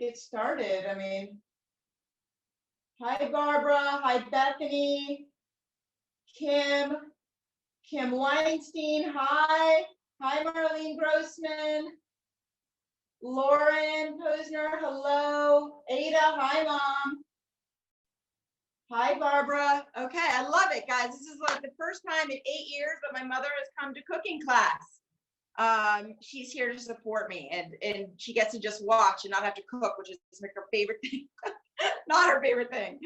get started. I mean, hi Barbara, hi Bethany, Kim Weinstein, hi Marlene Grossman, Lauren Posner, hello, Ada, hi Mom, hi Barbara. Okay, I love it, guys. This is like the first time in 8 years that my mother has come to cooking class. She's here to support me, and she gets to just watch and not have to cook, which is like her favorite thing. Not her favorite thing.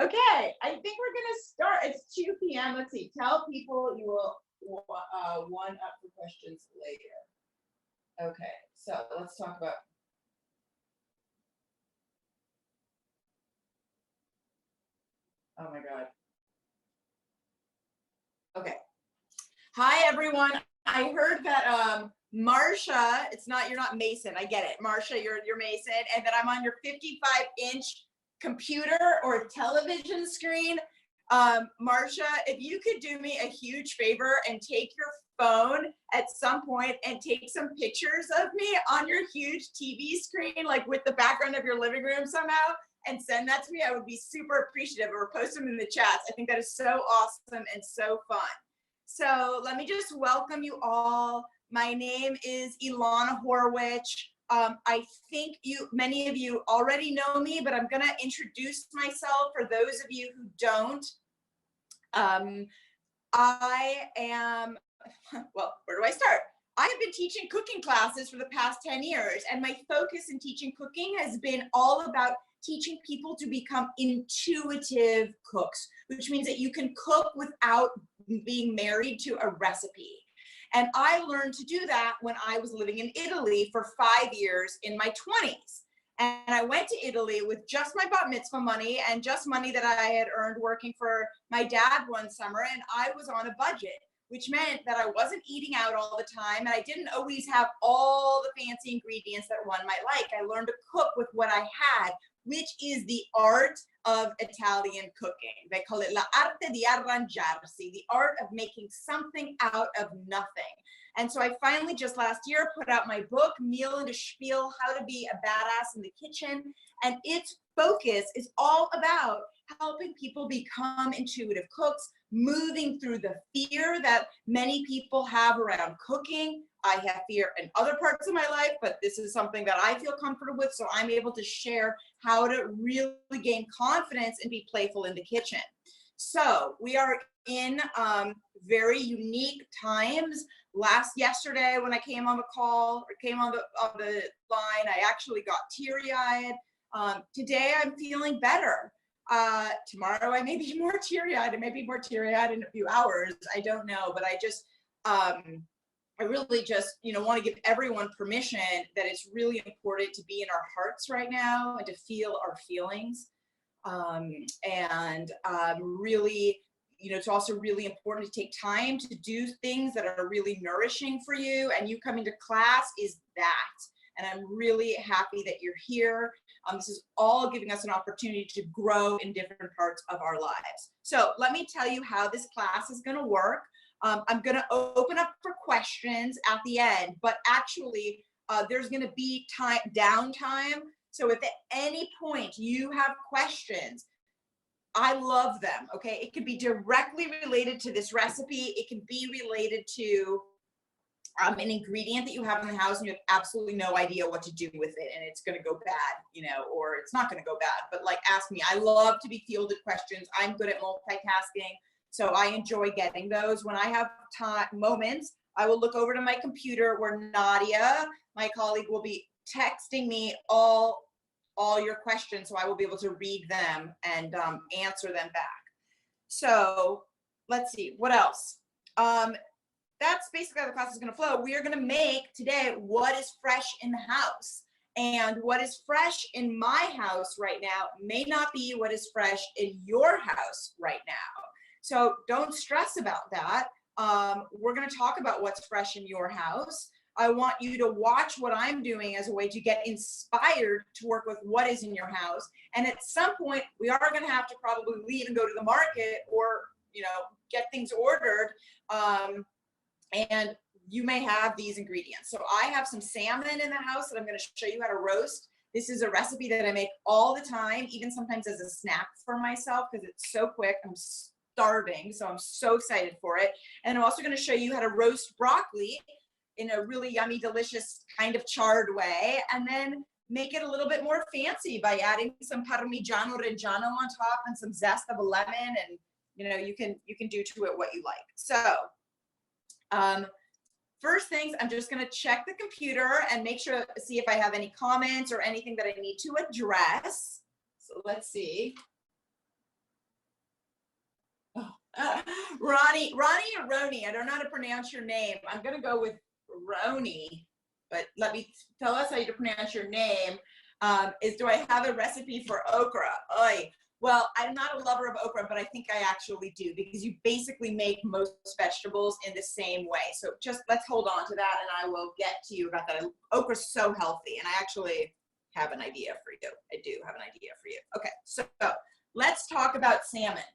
Okay, I think we're gonna start. It's 2 p.m. Let's see. Tell people you will one up for questions later. Okay, so let's talk about. Oh my God. Okay. Hi everyone. I heard that Marsha, you're not Mason. I get it. Marsha, you're Mason, and that I'm on your 55-inch computer or television screen. Marsha, if you could do me a huge favor and take your phone at some point and take some pictures of me on your huge TV screen, like with the background of your living room somehow, and send that to me, I would be super appreciative, or post them in the chats. I think that is so awesome and so fun. So let me just welcome you all. My name is Elana Horwich. I think many of you already know me, but I'm gonna introduce myself for those of you who don't. I am, well, where do I start? I have been teaching cooking classes for the past 10 years, and my focus in teaching cooking has been all about teaching people to become intuitive cooks, which means that you can cook without being married to a recipe. And I learned to do that when I was living in Italy for 5 years in my 20s. And I went to Italy with just my bat mitzvah money and just money that I had earned working for my dad one summer. And I was on a budget, which meant that I wasn't eating out all the time. And I didn't always have all the fancy ingredients that one might like. I learned to cook with what I had, which is the art of Italian cooking. They call it la arte di arrangiarsi, the art of making something out of nothing. And so I finally just last year put out my book, Meal and a Spiel, How to Be a Badass in the Kitchen. And its focus is all about helping people become intuitive cooks, moving through the fear that many people have around cooking. I have fear in other parts of my life, but this is something that I feel comfortable with, so I'm able to share how to really gain confidence and be playful in the kitchen. So we are in very unique times. Yesterday when I came on the call, or came on the line, I actually got teary-eyed. Today I'm feeling better. Tomorrow I may be more teary-eyed. I may be more teary-eyed in a few hours. I don't know, but I really just, want to give everyone permission that it's really important to be in our hearts right now and to feel our feelings. Really, it's also really important to take time to do things that are really nourishing for you. And you coming to class is that. And I'm really happy that you're here. This is all giving us an opportunity to grow in different parts of our lives. So let me tell you how this class is going to work. I'm going to open up for questions at the end, but actually there's going to be downtime. So if at any point you have questions, I love them, okay? It could be directly related to this recipe. It can be related to an ingredient that you have in the house and you have absolutely no idea what to do with it and it's going to go bad, or it's not going to go bad, but like ask me. I love to be fielded questions. I'm good at multitasking, so I enjoy getting those. When I have moments, I will look over to my computer where Nadia, my colleague, will be texting me all your questions, so I will be able to read them and answer them back. So let's see, what else? That's basically how the class is going to flow. We are going to make today what is fresh in the house. And what is fresh in my house right now may not be what is fresh in your house right now. So don't stress about that. We're going to talk about what's fresh in your house. I want you to watch what I'm doing as a way to get inspired to work with what is in your house. And at some point, we are going to have to probably leave and go to the market or, get things ordered. And you may have these ingredients. So I have some salmon in the house that I'm going to show you how to roast. This is a recipe that I make all the time, even sometimes as a snack for myself because it's so quick. I'm starving, so I'm so excited for it. And I'm also going to show you how to roast broccoli in a really yummy, delicious kind of charred way, and then make it a little bit more fancy by adding some Parmigiano Reggiano on top and some zest of a lemon, and you can do to it what you like. So first things, I'm just going to check the computer and make sure, see if I have any comments or anything that I need to address. So let's see. Oh, Ronnie or Roni, I don't know how to pronounce your name. I'm going to go with Roni, but let me tell us how you pronounce your name. Do I have a recipe for okra? Oy. Well, I'm not a lover of okra, but I think I actually do, because you basically make most vegetables in the same way. So just let's hold on to that, and I will get to you about that. Okra's so healthy, and I actually have an idea for you. I do have an idea for you. Okay, so let's talk about salmon.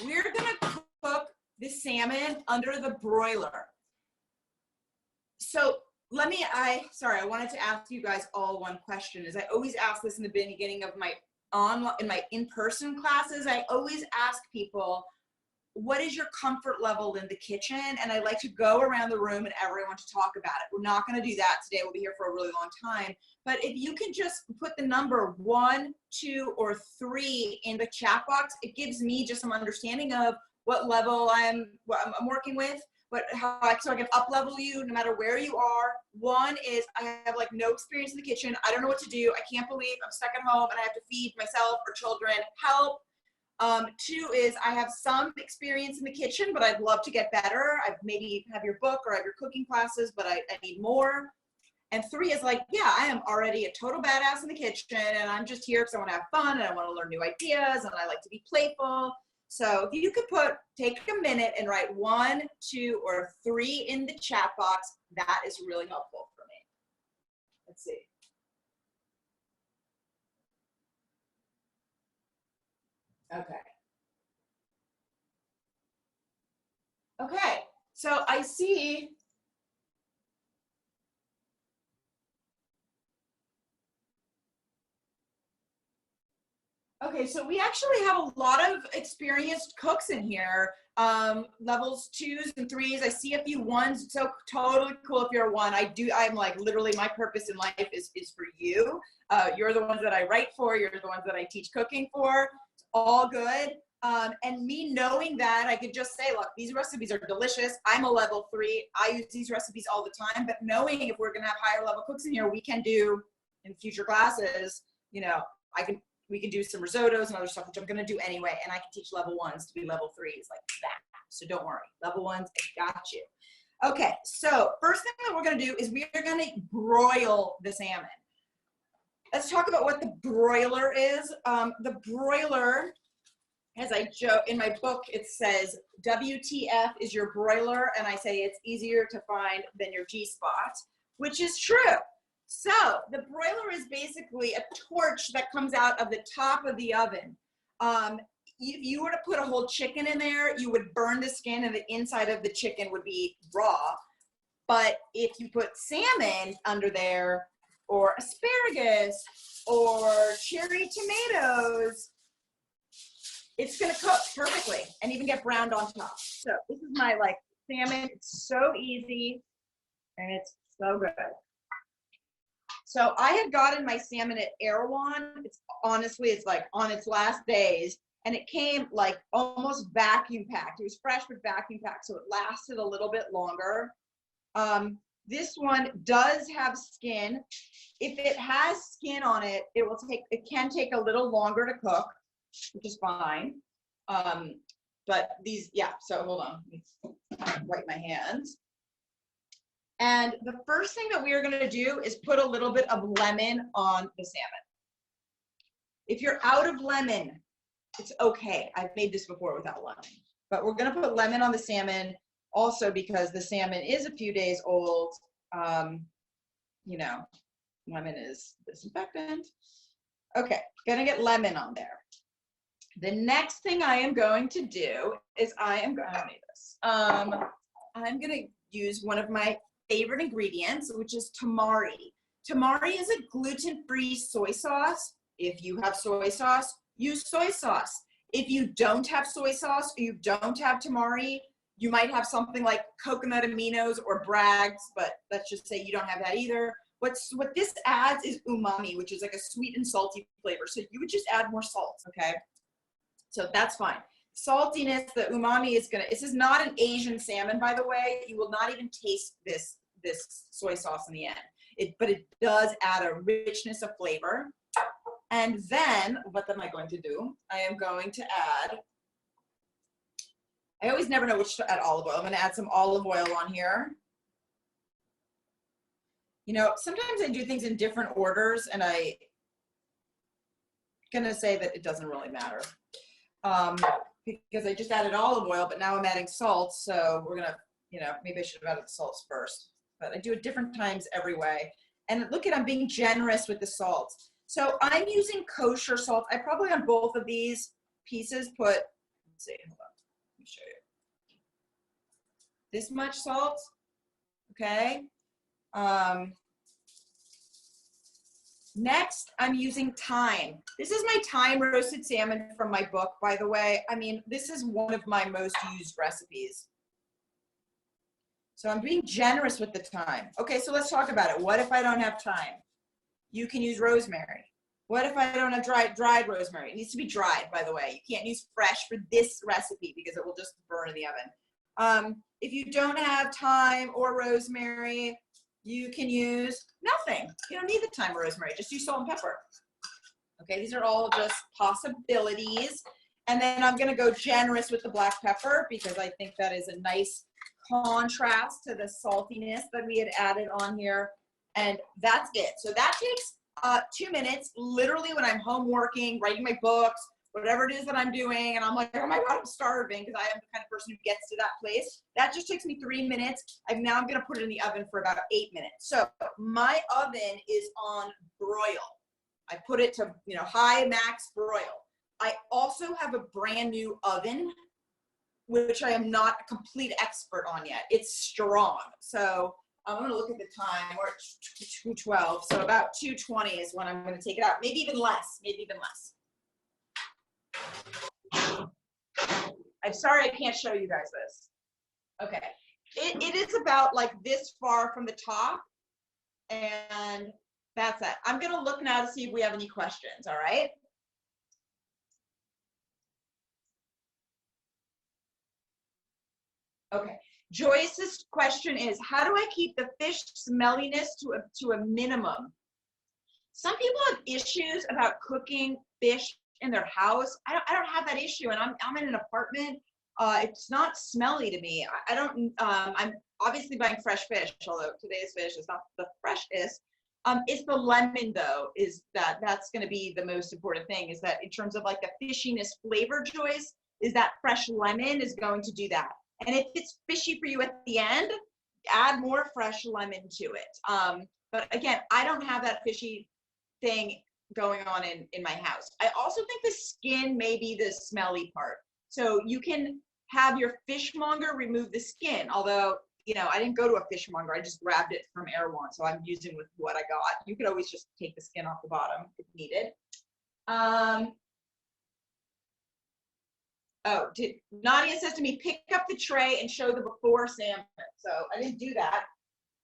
We're gonna cook the salmon under the broiler. So I wanted to ask you guys all one question. Is I always ask this in the beginning of my in-person classes. I always ask people, what is your comfort level in the kitchen? And I like to go around the room and everyone to talk about it. We're not going to do that today. We'll be here for a really long time. But if you can just put the number 1, 2, or 3 in the chat box, it gives me just some understanding of what level I'm working with. But so I can up level you no matter where you are. 1 is I have like no experience in the kitchen. I don't know what to do. I can't believe I'm stuck at home and I have to feed myself or children. Help. 2 is I have some experience in the kitchen, but I'd love to get better. I maybe have your book or I have your cooking classes, but I need more. And 3 is like, yeah, I am already a total badass in the kitchen and I'm just here because I want to have fun and I want to learn new ideas and I like to be playful. So if you could take a minute and write 1, 2, or 3 in the chat box, that is really helpful for me. Let's see. Okay. Okay, so I see. Okay, so we actually have a lot of experienced cooks in here, levels 2s and 3s. I see a few 1s, so totally cool if you're a 1. I'm like, literally my purpose in life is for you. You're the ones that I write for, you're the ones that I teach cooking for. It's all good. And me knowing that, I could just say, look, these recipes are delicious. I'm a level 3. I use these recipes all the time, but knowing if we're gonna have higher level cooks in here, we can do in future classes, we can do some risottos and other stuff, which I'm gonna do anyway, and I can teach level 1s to be level 3s like that. So don't worry, level 1s, I got you. Okay, so first thing that we're gonna do is we are gonna broil the salmon. Let's talk about what the broiler is. The broiler, as I joke, in my book, it says, WTF is your broiler, and I say it's easier to find than your G-spot, which is true. So the broiler is basically a torch that comes out of the top of the oven. If you were to put a whole chicken in there, you would burn the skin and the inside of the chicken would be raw. But if you put salmon under there, or asparagus, or cherry tomatoes, it's gonna cook perfectly and even get browned on top. So this is my salmon. It's so easy and it's so good. So I had gotten my salmon at Erewhon. It's like on its last days, and it came like almost vacuum packed. It was fresh but vacuum packed, so it lasted a little bit longer. This one does have skin. If it has skin on it, it can take a little longer to cook, which is fine. But these, yeah, so hold on, let me wipe my hands. And the first thing that we are gonna do is put a little bit of lemon on the salmon. If you're out of lemon, it's okay. I've made this before without lemon, but we're gonna put lemon on the salmon also because the salmon is a few days old. Lemon is disinfectant. Okay, gonna get lemon on there. The next thing I am going to do is I'm gonna use one of my favorite ingredients, which is tamari. Tamari is a gluten-free soy sauce. If you have soy sauce, use soy sauce. If you don't have soy sauce, or you don't have tamari, you might have something like coconut aminos or Bragg's, but let's just say you don't have that either. What this adds is umami, which is like a sweet and salty flavor. So you would just add more salt, okay? So that's fine. Saltiness, the umami is gonna, this is not an Asian salmon, by the way. You will not even taste this soy sauce in the end. But it does add a richness of flavor. And then, what am I going to do? I am going to add, I always never know which to add olive oil. I'm gonna add some olive oil on here. You know, sometimes I do things in different orders, and I'm gonna say that it doesn't really matter. Because I just added olive oil, but now I'm adding salt, so we're gonna, you know, maybe I should have added the salts first. But I do it different times every way. And look at, I'm being generous with the salt. So I'm using kosher salt. I probably on both of these pieces put, let's see, hold on, let me show you. This much salt, okay? Next, I'm using thyme. This is my thyme roasted salmon from my book, by the way. I mean, this is one of my most used recipes. So I'm being generous with the thyme. Okay, so let's talk about it. What if I don't have thyme? You can use rosemary. What if I don't have dried rosemary? It needs to be dried, by the way. You can't use fresh for this recipe because it will just burn in the oven. If you don't have thyme or rosemary, you can use nothing. You don't need the thyme or rosemary. Just use salt and pepper. Okay, these are all just possibilities. And then I'm gonna go generous with the black pepper because I think that is a nice contrast to the saltiness that we had added on here. And that's it. So that takes 2 minutes, literally when I'm home working, writing my books, whatever it is that I'm doing, and I'm like, oh my God, I'm starving, because I am the kind of person who gets to that place. That just takes me 3 minutes. Now I'm gonna put it in the oven for about 8 minutes. So my oven is on broil. I put it to, you know, high max broil. I also have a brand new oven, which I am not a complete expert on yet. It's strong. So I'm gonna look at the time. We're at 2:12, so about 2:20 is when I'm gonna take it out. Maybe even less, maybe even less. I'm sorry I can't show you guys this. Okay, it is about like this far from the top, and that's it. I'm gonna look now to see if we have any questions, all right? Okay, Joyce's question is, how do I keep the fish smelliness to a minimum? Some people have issues about cooking fish in their house. I don't have that issue, and I'm in an apartment. It's not smelly to me. I'm obviously buying fresh fish, although today's fish is not the freshest. It's the lemon though, that's gonna be the most important thing, is that in terms of like the fishiness flavor, Joyce, is that fresh lemon is going to do that. And if it's fishy for you at the end, add more fresh lemon to it. But again, I don't have that fishy thing going on in my house. I also think the skin may be the smelly part. So you can have your fishmonger remove the skin, although, you know, I didn't go to a fishmonger. I just grabbed it from Erewhon, so I'm using with what I got. You could always just take the skin off the bottom if needed. Nadia says to me, pick up the tray and show the before salmon. So I didn't do that.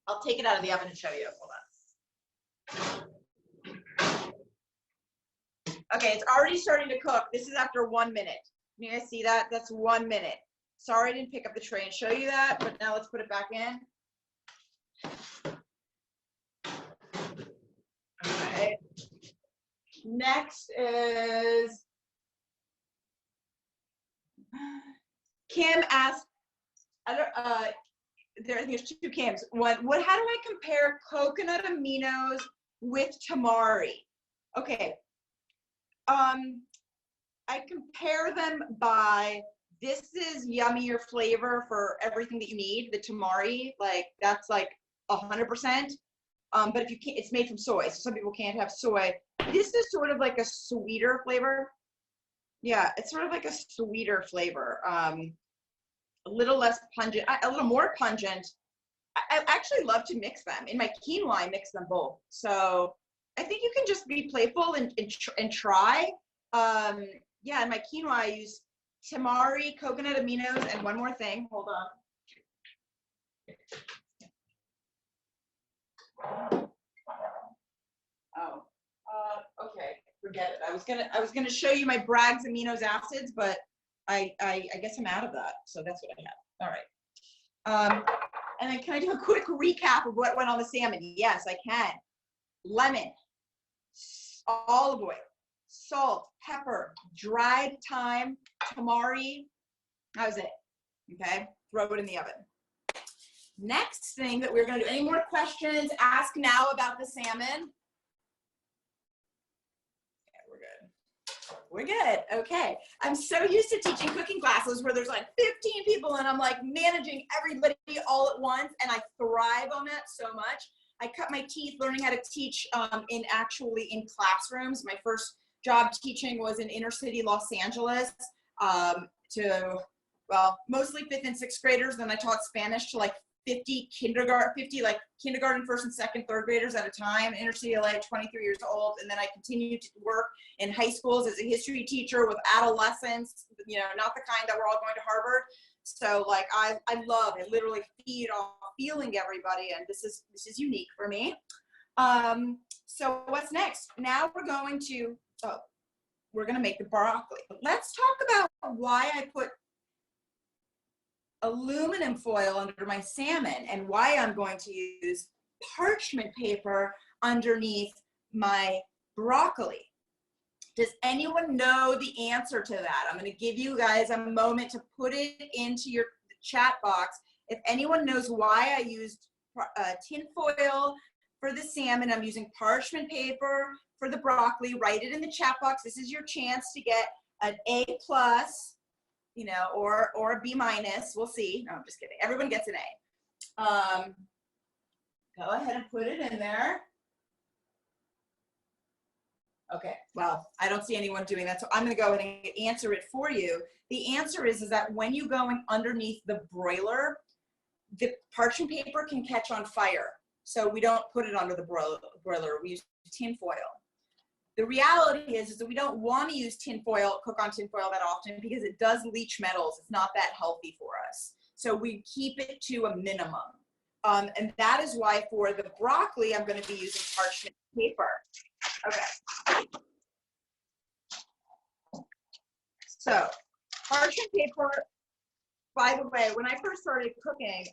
I'll take it out of the oven and show you. Hold on. Okay, it's already starting to cook. This is after 1 minute. Can you guys see that? That's 1 minute. Sorry I didn't pick up the tray and show you that, but now let's put it back in. Okay. Next is Kim asked, there's 2 Kims. One, how do I compare coconut aminos with tamari? Okay. I compare them by, this is yummier flavor for everything that you need. The tamari, like that's like 100%. But if you can't, it's made from soy, so some people can't have soy. This is sort of like a sweeter flavor. Yeah, it's sort of like a sweeter flavor. A little less pungent, a little more pungent, I actually love to mix them. In my quinoa, I mix them both. So I think you can just be playful and try. Yeah, in my quinoa, I use tamari, coconut aminos, and one more thing. Hold on. Oh, okay, forget it. I was gonna show you my Bragg's aminos acids, but I guess I'm out of that. So that's what I have. All right. And then can I do a quick recap of what went on the salmon? Yes, I can. Lemon, olive oil, salt, pepper, dried thyme, tamari. That was it. Okay, throw it in the oven. Next thing that we're gonna do, any more questions, ask now about the salmon. We're good. Okay. I'm so used to teaching cooking classes where there's like 15 people and I'm like managing everybody all at once, and I thrive on that so much. I cut my teeth learning how to teach in classrooms. My first job teaching was in inner city Los Angeles to, well, mostly 5th and 6th graders. Then I taught Spanish to like 50 kindergarten, first and second, third graders at a time, inner city LA, 23 years old. And then I continued to work in high schools as a history teacher with adolescents, you know, not the kind that were all going to Harvard. So like, I literally feed off feeling everybody. And this is unique for me. So what's next? Now we're going to make the broccoli. Let's talk about why I put aluminum foil under my salmon and why I'm going to use parchment paper underneath my broccoli. Does anyone know the answer to that? I'm going to give you guys a moment to put it into your chat box. If anyone knows why I used tin foil for the salmon, I'm using parchment paper for the broccoli, write it in the chat box. This is your chance to get an A+, you know, or a B-. We'll see. No, I'm just kidding. Everyone gets an A. Go ahead and put it in there. Okay, well, I don't see anyone doing that, so I'm going to go ahead and answer it for you. The answer is that when you're going underneath the broiler, the parchment paper can catch on fire. So we don't put it under the broiler. We use tin foil. The reality is that we don't want to use tin foil, cook on tin foil that often, because it does leach metals. It's not that healthy for us. So we keep it to a minimum. And that is why for the broccoli, I'm going to be using parchment paper. Okay. So parchment paper, by the way, when I first started cooking,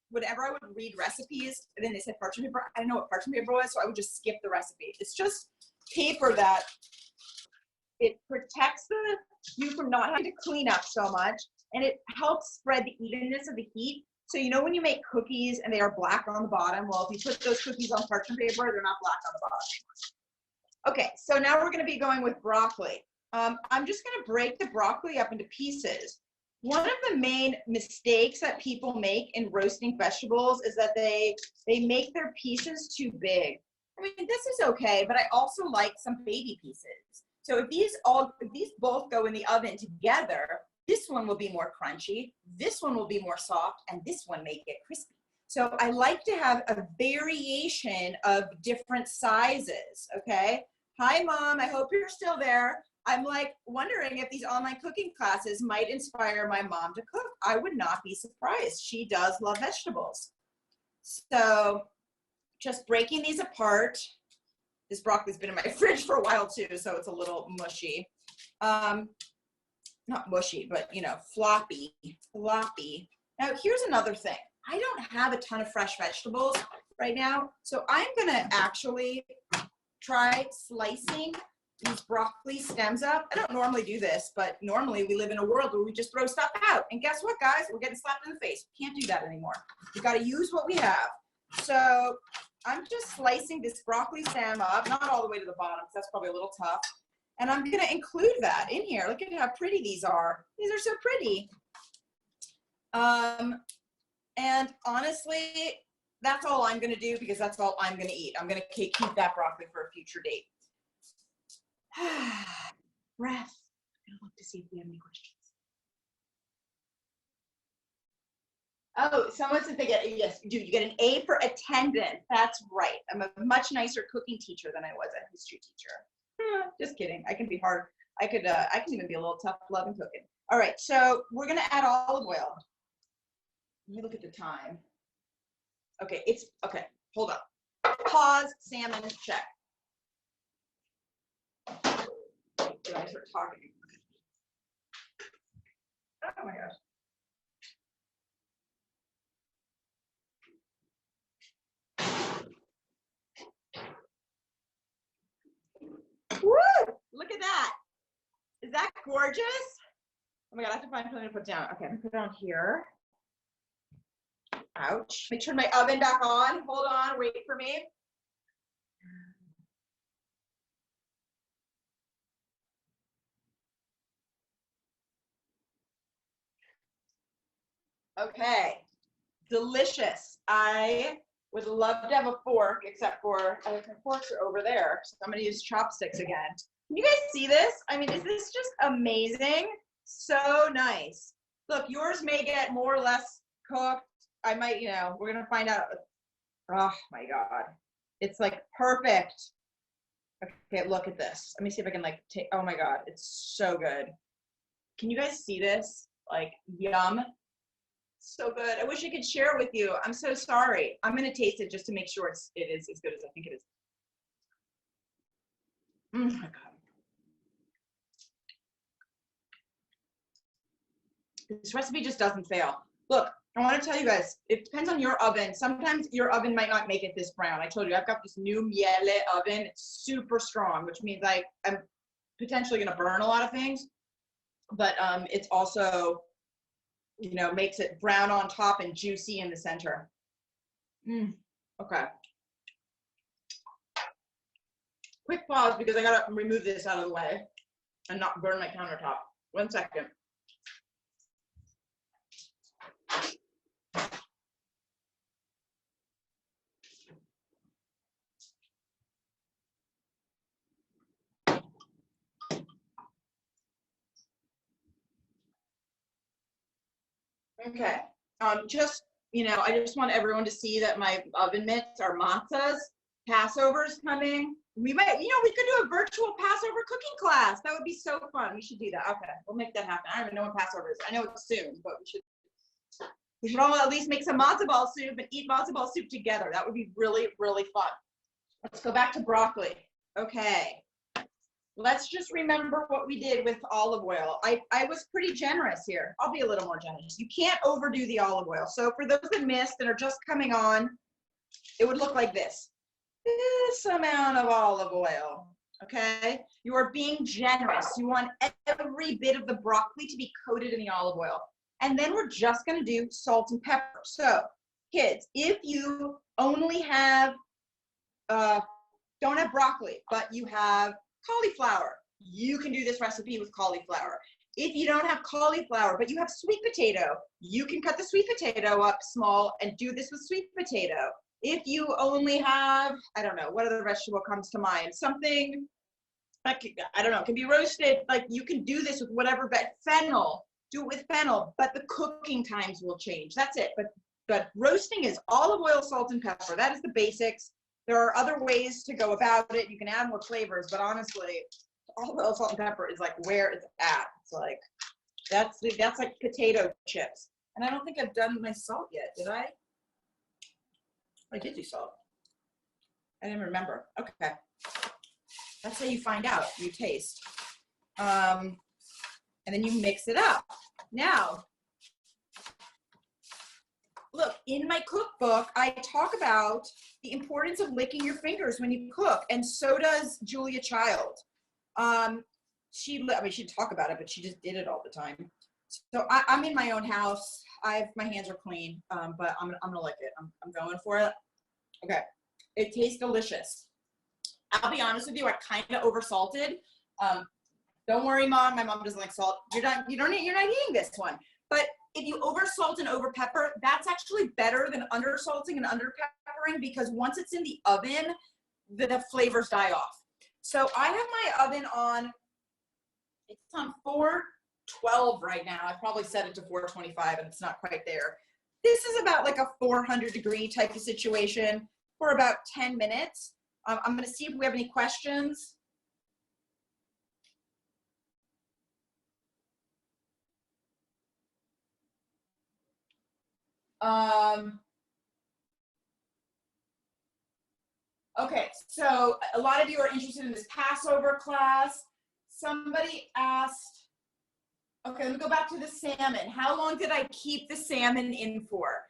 whenever I would read recipes, and then they said parchment paper, I didn't know what parchment paper was, so I would just skip the recipe. It's just paper that it protects you from not having to clean up so much, and it helps spread the evenness of the heat. So you know when you make cookies and they are black on the bottom, well, if you put those cookies on parchment paper, they're not black on the bottom. Okay, so now we're going to be going with broccoli. I'm just going to break the broccoli up into pieces. One of the main mistakes that people make in roasting vegetables is that they make their pieces too big. I mean, this is okay, but I also like some baby pieces. So if these both go in the oven together, this one will be more crunchy, this one will be more soft, and this one may get crispy. So I like to have a variation of different sizes, okay? Hi, Mom, I hope you're still there. I'm like wondering if these online cooking classes might inspire my mom to cook. I would not be surprised. She does love vegetables. So just breaking these apart. This broccoli's been in my fridge for a while too, so it's a little mushy. Not mushy, but you know, floppy. Now here's another thing. I don't have a ton of fresh vegetables right now, so I'm gonna actually try slicing these broccoli stems up. I don't normally do this, but normally we live in a world where we just throw stuff out. And guess what, guys? We're getting slapped in the face. We can't do that anymore. We got to use what we have. So I'm just slicing this broccoli stem up, not all the way to the bottom, because that's probably a little tough. And I'm going to include that in here. Look at how pretty these are. These are so pretty. And honestly, that's all I'm going to do because that's all I'm going to eat. I'm going to keep that broccoli for a future date. Breath. I'm going to look to see if we have any questions. Oh, someone said they get, yes, dude, you get an A for attendance. That's right. I'm a much nicer cooking teacher than I was a history teacher. Just kidding. I can be hard. I can even be a little tough love and cooking. All right, so we're gonna add olive oil. Let me look at the time. Okay, okay, hold up. Pause, salmon, check. Do I start talking? Oh my gosh. Woo! Look at that. Is that gorgeous? Oh my God, I have to find something to put down. Okay, I'm gonna put it on here. Ouch. Let me turn my oven back on. Hold on, wait for me. Okay, delicious. I would love to have a fork, except for my forks are over there. So I'm gonna use chopsticks again. Can you guys see this? I mean, is this just amazing? So nice. Look, yours may get more or less cooked. I might, you know, we're gonna find out. Oh my God. It's like perfect. Okay, look at this. Let me see if I can like take, oh my God, it's so good. Can you guys see this? Like, yum. So good. I wish I could share it with you. I'm so sorry. I'm gonna taste it just to make sure it is as good as I think it is. Oh my God. This recipe just doesn't fail. Look, I want to tell you guys, it depends on your oven. Sometimes your oven might not make it this brown. I told you, I've got this new Miele oven. It's super strong, which means I'm potentially going to burn a lot of things, but it's also, you know, makes it brown on top and juicy in the center. Okay. Quick pause because I got to remove this out of the way and not burn my countertop. 1 second. Okay, just, you know, I just want everyone to see that my oven mitts are matzahs. Passover's coming. We might, you know, we could do a virtual Passover cooking class. That would be so fun. We should do that. Okay, we'll make that happen. I don't even know when Passover is. I know it's soon, but we should all at least make some matzo ball soup and eat matzo ball soup together. That would be really, really fun. Let's go back to broccoli. Okay. Let's just remember what we did with olive oil. I was pretty generous here. I'll be a little more generous. You can't overdo the olive oil. So for those that missed and are just coming on, it would look like this. This amount of olive oil, okay? You are being generous. You want every bit of the broccoli to be coated in the olive oil. And then we're just gonna do salt and pepper. So kids, if you only have, don't have broccoli, but you have cauliflower, you can do this recipe with cauliflower. If you don't have cauliflower, but you have sweet potato, you can cut the sweet potato up small and do this with sweet potato. If you only have, I don't know, what other vegetable comes to mind? Something, like, I don't know, it can be roasted, like you can do this with whatever, fennel, do it with fennel, but the cooking times will change. That's it. But roasting is olive oil, salt, and pepper. That is the basics. There are other ways to go about it. You can add more flavors, but honestly, olive oil, salt, and pepper is like where it's at. It's like, that's like potato chips. And I don't think I've done my salt yet, did I? I did do salt. I didn't remember. Okay. That's how you find out. You taste. And then you mix it up. Now, look, in my cookbook, I talk about the importance of licking your fingers when you cook, and so does Julia Child. She talk about it, but she just did it all the time. So I'm in my own house. My hands are clean, but I'm gonna lick it. I'm going for it. Okay, it tastes delicious. I'll be honest with you, I kind of oversalted. Don't worry, Mom. My mom doesn't like salt. You're not eating this one. But if you oversalt and overpepper, that's actually better than undersalting and underpeppering, because once it's in the oven, the flavors die off. So I have my oven on, it's on 412 right now. I probably set it to 425 and it's not quite there. This is about like a 400-degree type of situation for about 10 minutes. I'm going to see if we have any questions. Okay, so a lot of you are interested in this Passover class. Somebody asked, okay, let me go back to the salmon. How long did I keep the salmon in for?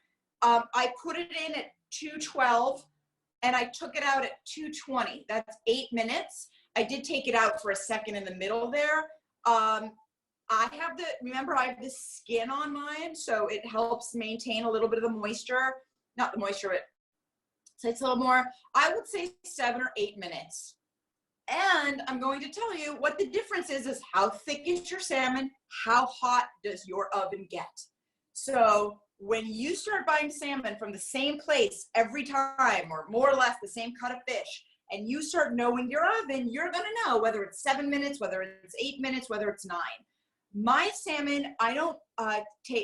I put it in at 212 and I took it out at 220. That's 8 minutes. I did take it out for a second in the middle there. Remember I have this skin on mine, so it helps maintain a little bit of the moisture. Not the moisture, but so it's a little more. I would say 7 or 8 minutes. And I'm going to tell you what the difference is how thick is your salmon, how hot does your oven get. So when you start buying salmon from the same place every time, or more or less the same cut of fish, and you start knowing your oven, you're gonna know whether it's 7 minutes, whether it's 8 minutes, whether it's 9. My salmon, I don't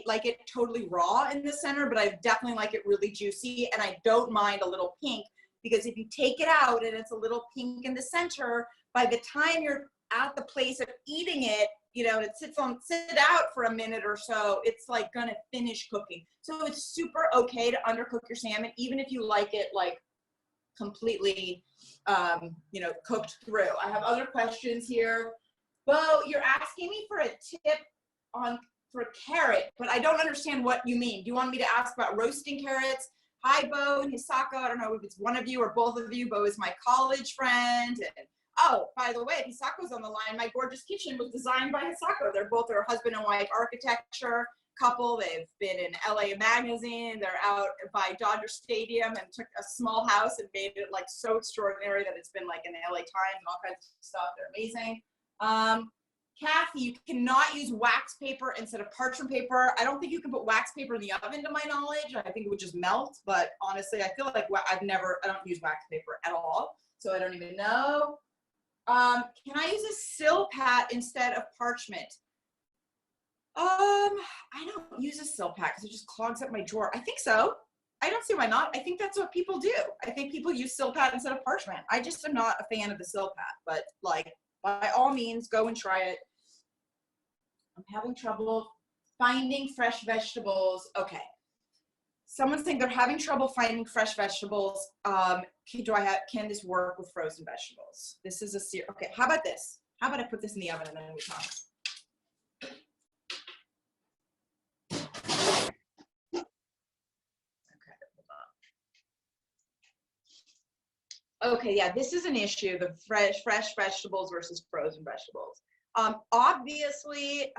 like it totally raw in the center, but I definitely like it really juicy, and I don't mind a little pink, because if you take it out and it's a little pink in the center, by the time you're at the place of eating it, you know, it sit out for a minute or so, it's like gonna finish cooking. So it's super okay to undercook your salmon, even if you like it like completely, you know, cooked through. I have other questions here. Bo, you're asking me for a tip for carrot, but I don't understand what you mean. Do you want me to ask about roasting carrots? Hi, Bo and Hisako. I don't know if it's one of you or both of you. Bo is my college friend. And, oh, by the way, Hisako's on the line. My gorgeous kitchen was designed by Hisako. They're both a husband and wife architecture couple. They've been in LA Magazine. They're out by Dodger Stadium and took a small house and made it like so extraordinary that it's been like in the LA Times and all kinds of stuff. They're amazing. Kathy, you cannot use wax paper instead of parchment paper. I don't think you can put wax paper in the oven, to my knowledge. I think it would just melt, but honestly, I feel like I don't use wax paper at all, so I don't even know. Can I use a Silpat instead of parchment? I don't use a Silpat because it just clogs up my drawer. I think so. I don't see why not. I think that's what people do. I think people use Silpat instead of parchment. I just am not a fan of the Silpat, but like, by all means, go and try it. I'm having trouble finding fresh vegetables. Okay. Someone's saying they're having trouble finding fresh vegetables. Can this work with frozen vegetables? This is okay, how about this? How about I put this in the oven and then we talk? Okay, hold on. Okay, yeah, this is an issue, the fresh vegetables versus frozen vegetables. Obviously,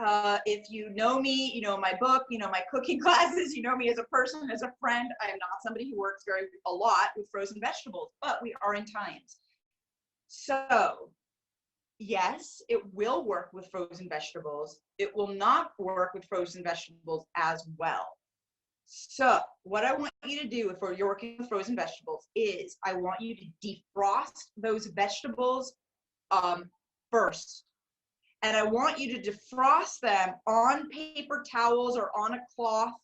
if you know me, you know my book, you know my cooking classes, you know me as a person, as a friend. I am not somebody who works a lot with frozen vegetables, but we are in times. So yes, it will work with frozen vegetables. It will not work with frozen vegetables as well. So what I want you to do if you're working with frozen vegetables is I want you to defrost those vegetables first. And I want you to defrost them on paper towels or on a cloth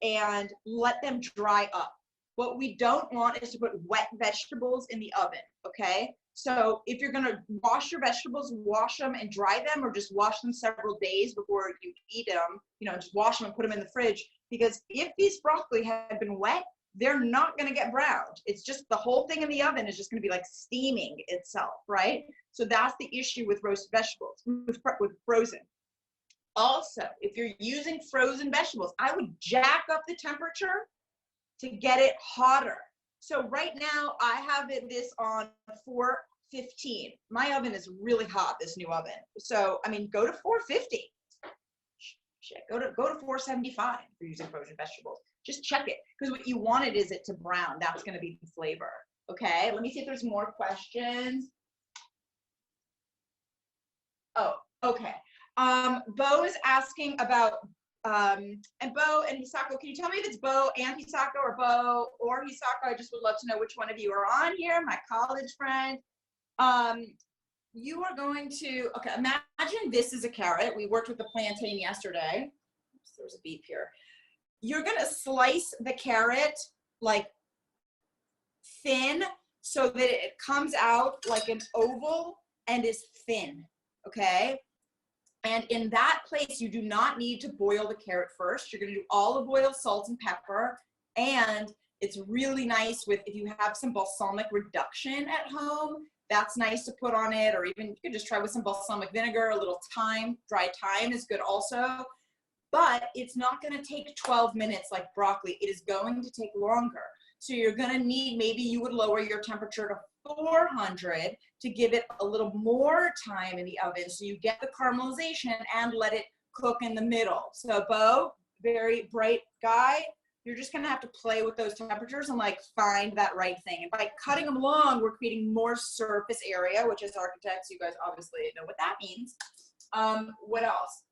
and let them dry up. What we don't want is to put wet vegetables in the oven, okay? So if you're gonna wash your vegetables, wash them and dry them, or just wash them several days before you eat them, you know, just wash them and put them in the fridge. Because if these broccoli had been wet, they're not gonna get browned. It's just the whole thing in the oven is just gonna be like steaming itself, right? So that's the issue with roasted vegetables, with frozen. Also, if you're using frozen vegetables, I would jack up the temperature to get it hotter. So right now I have this on 415. My oven is really hot, this new oven. So, I mean, go to 450. Shit, go to 475 if you're using frozen vegetables. Just check it, because what you wanted is it to brown. That's gonna be the flavor. Okay, let me see if there's more questions. Oh, okay. Bo is asking about, and Bo and Hisako, can you tell me if it's Bo and Hisako or Bo or Hisako? I just would love to know which one of you are on here, my college friend. You are going to, okay, imagine this is a carrot. We worked with the plantain yesterday. Oops, there was a beep here. you're gonna slice the carrot like thin so that it comes out like an oval and is thin, okay? And in that place, you do not need to boil the carrot first. You're gonna do olive oil, salt, and pepper. And it's really nice with, if you have some balsamic reduction at home, that's nice to put on it, or even you could just try with some balsamic vinegar, a little thyme. Dried thyme is good also. But it's not gonna take 12 minutes like broccoli. It is going to take longer. So you're gonna need, maybe you would lower your temperature to 400 to give it a little more time in the oven so you get the caramelization and let it cook in the middle. So Bo, very bright guy, you're just gonna have to play with those temperatures and like find that right thing. And by cutting them long, we're creating more surface area, which as architects, you guys obviously know what that means. What else?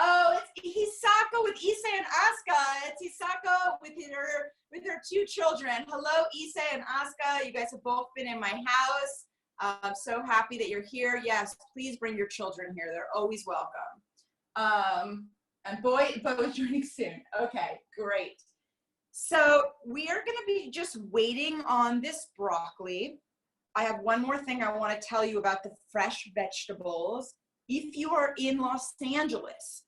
Oh, it's Hisako with Issa and Asuka. It's Hisako with her two children. Hello, Issa and Asuka. You guys have both been in my house. I'm so happy that you're here. Yes, please bring your children here. They're always welcome. And Bo is joining soon. Okay, great. So we are gonna be just waiting on this broccoli. I have one more thing I wanna tell you about the fresh vegetables. If you are in Los Angeles,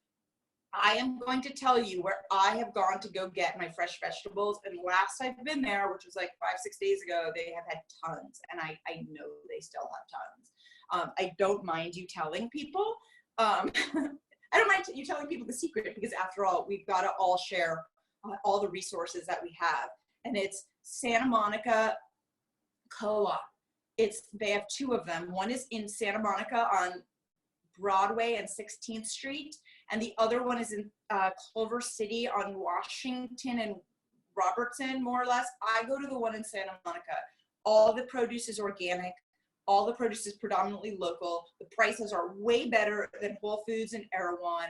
I am going to tell you where I have gone to go get my fresh vegetables. And last I've been there, which was like 5-6 days ago, they have had tons. And I know they still have tons. I don't mind you telling people. I don't mind you telling people the secret, because after all, we've got to all share all the resources that we have. And it's Santa Monica Co-op. They have two of them. One is in Santa Monica on Broadway and 16th Street, and the other one is in Culver City on Washington and Robertson, more or less. I go to the one in Santa Monica. All the produce is organic. All the produce is predominantly local. The prices are way better than Whole Foods and Erewhon.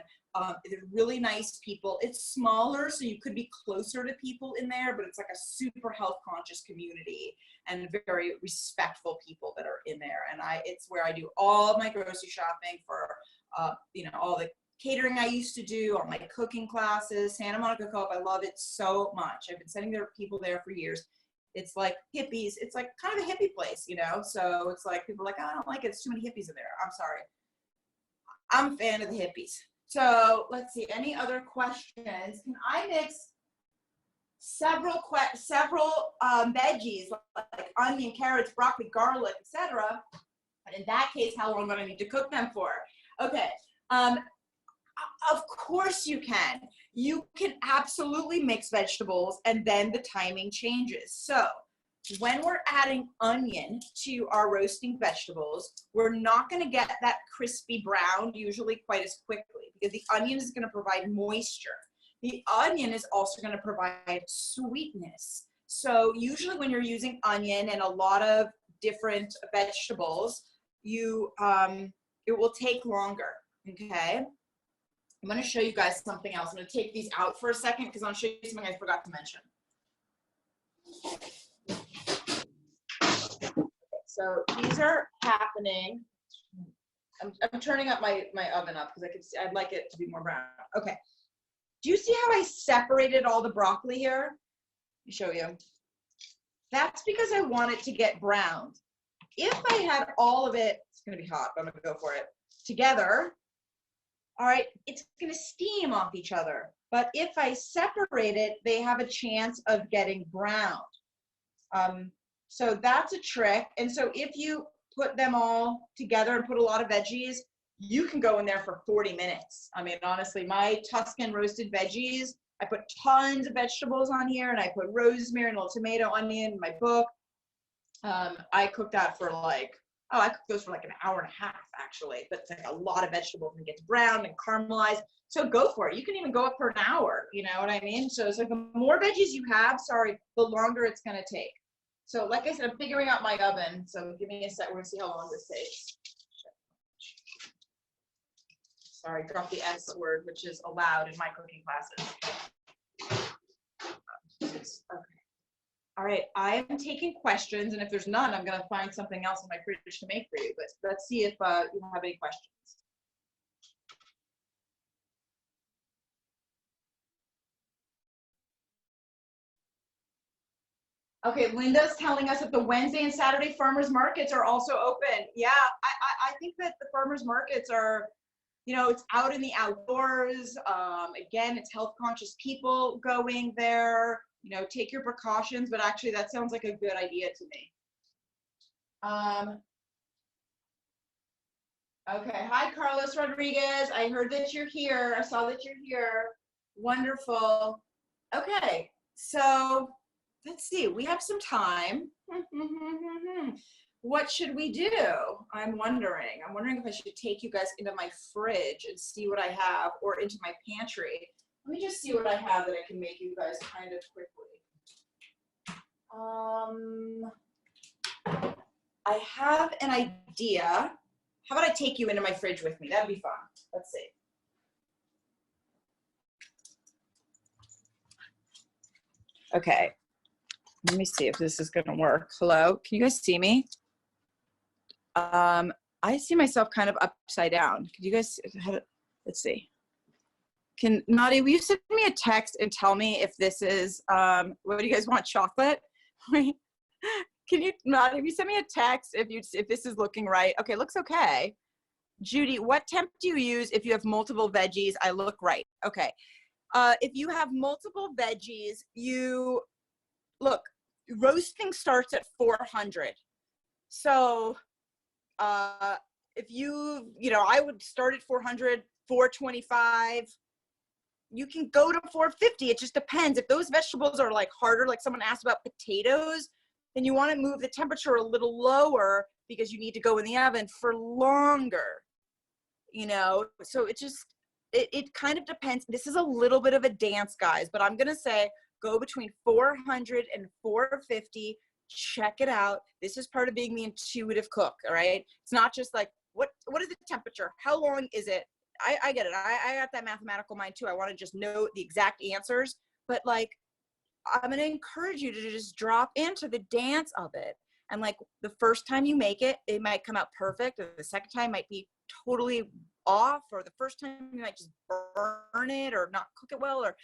They're really nice people. It's smaller, so you could be closer to people in there, but it's like a super health conscious community and very respectful people that are in there. And it's where I do all my grocery shopping for, all the catering I used to do, all my cooking classes. Santa Monica Co-op, I love it so much. I've been sending their people there for years. It's like hippies. It's like kind of a hippie place, So it's like people are like, oh, I don't like it. It's too many hippies in there. I'm sorry. I'm a fan of the hippies. So let's see. Any other questions? Can I mix several veggies like onion, carrots, broccoli, garlic, etc.? And in that case, how long do I need to cook them for? Okay. Of course you can. You can absolutely mix vegetables and then the timing changes. So when we're adding onion to our roasting vegetables, we're not going to get that crispy brown usually quite as quickly, because the onion is going to provide moisture. The onion is also going to provide sweetness. So usually when you're using onion and a lot of different vegetables, it will take longer, okay? I'm going to show you guys something else. I'm going to take these out for a second because I'll show you something I forgot to mention. So these are happening. I'm turning up my oven up because I'd like it to be more brown. Okay. Do you see how I separated all the broccoli here? Let me show you. That's because I want it to get browned. If I had all of it, it's going to be hot, but I'm going to go for it, together, all right, it's going to steam off each other. But if I separate it, they have a chance of getting browned. So that's a trick. And so if you put them all together and put a lot of veggies, you can go in there for 40 minutes. I mean, honestly, my Tuscan roasted veggies, I put tons of vegetables on here, and I put rosemary and a little tomato, onion in my book. I cooked that for I cooked those for like an hour and a half, actually. But it's like a lot of vegetables and it gets browned and caramelized. So go for it. You can even go up for an hour, you know what I mean? So it's like the more veggies you have, the longer it's going to take. So like I said, I'm figuring out my oven. So give me a sec. We're going to see how long this takes. Sorry, drop the S word, which is allowed in my cooking classes. Okay. All right, I am taking questions, and if there's none, I'm going to find something else in my fridge to make for you. But let's see if you have any questions. Okay, Linda's telling us that the Wednesday and Saturday farmers markets are also open. Yeah, I think that the farmers markets are, you know, it's out in the outdoors. Again, it's health conscious people going there. You know, take your precautions, but actually that sounds like a good idea to me. Okay, hi Carlos Rodriguez. I heard that you're here. I saw that you're here. Wonderful. Okay, so let's see, we have some time. What should we do? I'm wondering if I should take you guys into my fridge and see what I have, or into my pantry. Let me just see what I have that I can make you guys kind of quickly. I have an idea. How about I take you into my fridge with me? That'd be fun. Let's see. Okay, let me see if this is gonna work. Hello, can you guys see me? I see myself kind of upside down. Can you guys, let's see. Can, Nadia, will you send me a text and tell me if this is, what do you guys want, chocolate? Wait, can you, Nadia, will you send me a text if this is looking right? Okay, looks okay. Judy, what temp do you use if you have multiple veggies? I look right. Okay. If you have multiple veggies, you look, roasting starts at 400. So if you know, I would start at 400, 425. You can go to 450. It just depends. If those vegetables are like harder, like someone asked about potatoes, then you want to move the temperature a little lower because you need to go in the oven for longer. You know, so it just, it kind of depends. This is a little bit of a dance, guys, but I'm going to say go between 400 and 450. Check it out. This is part of being the intuitive cook. All right. It's not just like, what is the temperature? How long is it? I get it. I got that mathematical mind too. I want to just know the exact answers, but like, I'm going to encourage you to just drop into the dance of it. And like the first time you make it, it might come out perfect. Or the second time might be totally off, or the first time you might just burn it or not cook it well, or,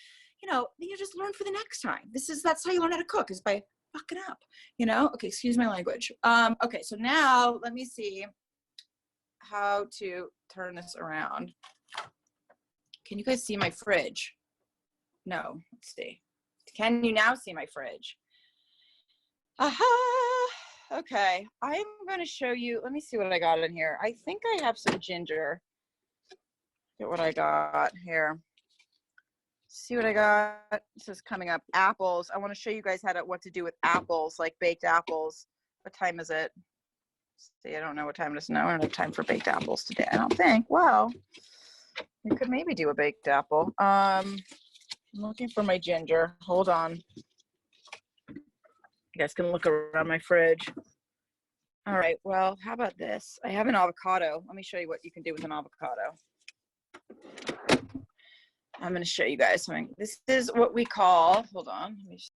you know, then you just learn for the next time. That's how you learn how to cook, is by fucking up, you know? Okay, excuse my language. Okay, so now let me see how to turn this around. Can you guys see my fridge? No, let's see. Can you now see my fridge? Aha! Okay, I'm going to show you. Let me see what I got in here. I think I have some ginger. Get what I got here. See what I got. This is coming up. Apples. I want to show you guys what to do with apples, like baked apples. What time is it? See, I don't know what time it is now. I don't have time for baked apples today, I don't think. Well, we could maybe do a baked apple. I'm looking for my ginger. Hold on. You guys can look around my fridge. All right, well, how about this? I have an avocado. Let me show you what you can do with an avocado. I'm going to show you guys something. This is what we call, hold on. Let me just,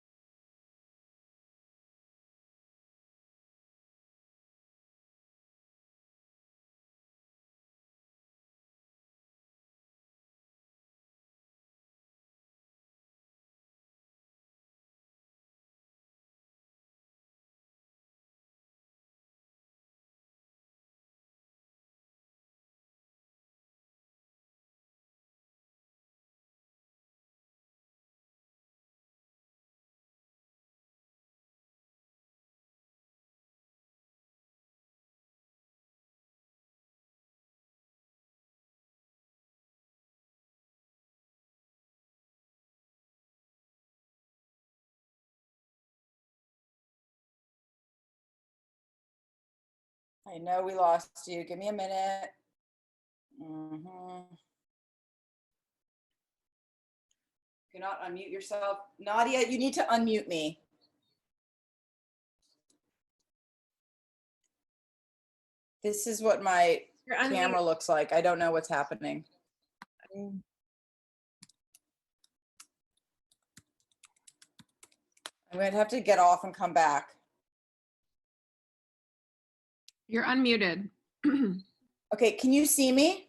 I know we lost you. Give me a minute. You cannot unmute yourself. Nadia, you need to unmute me. This is what my camera looks like. I don't know what's happening. I'm going to have to get off and come back. You're unmuted. Okay, can you see me?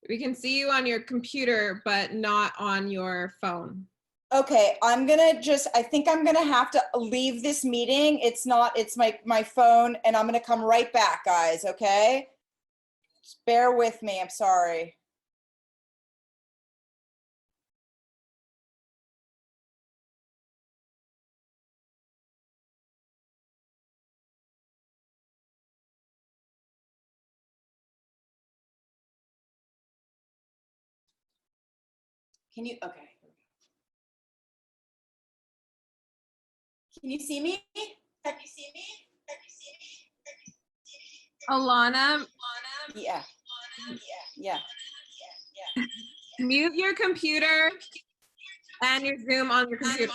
We can see you on your computer, but not on your phone. Okay, I think I'm gonna have to leave this meeting. It's my phone, and I'm gonna come right back, guys, okay? Just bear with me, I'm sorry. Okay. Can you see me? Can you see me? Can you see me? Alana, Yeah. Yeah. mute your computer and your Zoom on your computer.